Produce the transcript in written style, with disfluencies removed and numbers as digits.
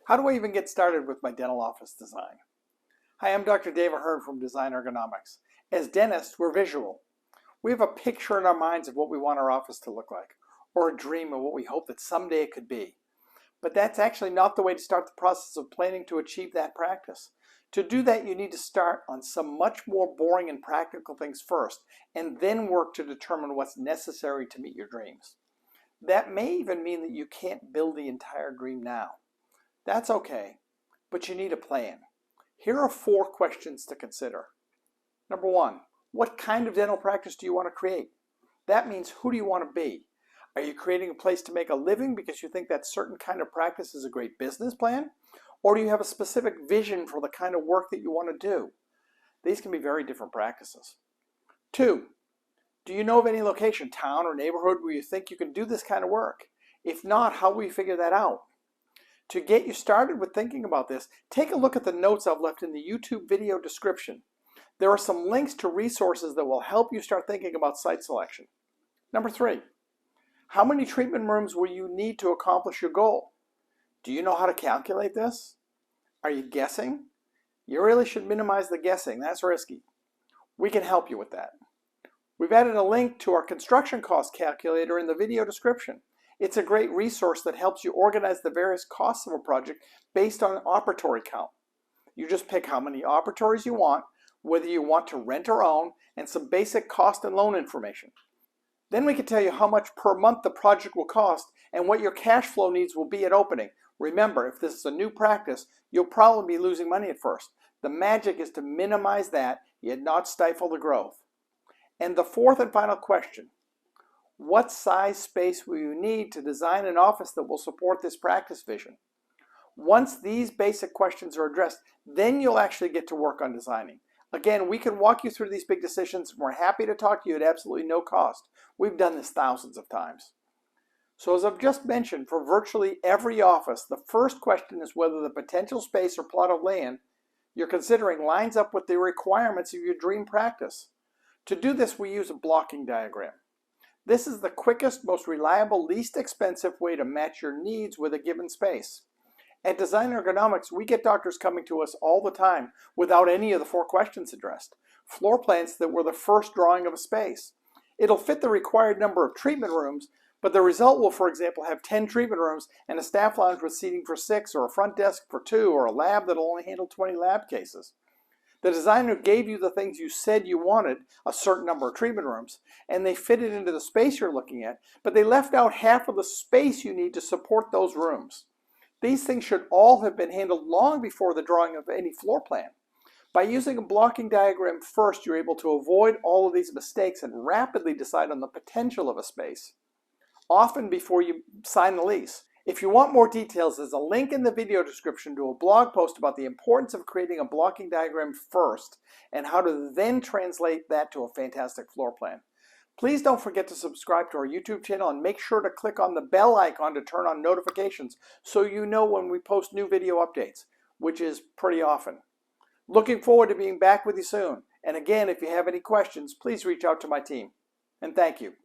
How do I even get started with my dental office design? Hi, I'm Dr. Dave Ahern from Design Ergonomics. As dentists, we're visual. We have a picture in our minds of what we want our office to look like, or a dream of what we hope that someday it could be. But that's actually not the way to start the process of planning to achieve that practice. To do that, you need to start on some much more boring and practical things first, and then work to determine what's necessary to meet your dreams. That may even mean that you can't build the entire dream now. That's okay, but you need a plan. Here are 4 questions to consider. Number 1, what kind of dental practice do you want to create? That means, who do you want to be? Are you creating a place to make a living because you think that certain kind of practice is a great business plan? Or do you have a specific vision for the kind of work that you want to do? These can be very different practices. 2, do you know of any location, town, or neighborhood where you think you can do this kind of work? If not, how will you figure that out? To get you started with thinking about this, take a look at the notes I've left in the YouTube video description. There are some links to resources that will help you start thinking about site selection. Number 3, how many treatment rooms will you need to accomplish your goal? Do you know how to calculate this? Are you guessing? You really should minimize the guessing. That's risky. We can help you with that. We've added a link to our construction cost calculator in the video description. It's a great resource that helps you organize the various costs of a project based on operatory count. You just pick how many operatories you want, whether you want to rent or own, and some basic cost and loan information. Then we can tell you how much per month the project will cost and what your cash flow needs will be at opening. Remember, if this is a new practice, you'll probably be losing money at first. The magic is to minimize that, yet not stifle the growth. And the 4th and final question, what size space will you need to design an office that will support this practice vision? Once these basic questions are addressed, then you'll actually get to work on designing. Again, we can walk you through these big decisions, and we're happy to talk to you at absolutely no cost. We've done this thousands of times. So as I've just mentioned, for virtually every office, the first question is whether the potential space or plot of land you're considering lines up with the requirements of your dream practice. To do this, we use a blocking diagram. This is the quickest, most reliable, least expensive way to match your needs with a given space. At Design Ergonomics, we get doctors coming to us all the time without any of the 4 questions addressed. Floor plans that were the first drawing of a space. It'll fit the required number of treatment rooms, but the result will, for example, have 10 treatment rooms and a staff lounge with seating for 6, or a front desk for 2, or a lab that'll only handle 20 lab cases. The designer gave you the things you said you wanted, a certain number of treatment rooms, and they fit it into the space you're looking at, but they left out half of the space you need to support those rooms. These things should all have been handled long before the drawing of any floor plan. By using a blocking diagram first, you're able to avoid all of these mistakes and rapidly decide on the potential of a space, often before you sign the lease. If you want more details, there's a link in the video description to a blog post about the importance of creating a blocking diagram first and how to then translate that to a fantastic floor plan. Please don't forget to subscribe to our YouTube channel and make sure to click on the bell icon to turn on notifications so you know when we post new video updates, which is pretty often. Looking forward to being back with you soon. And again, if you have any questions, please reach out to my team. And thank you.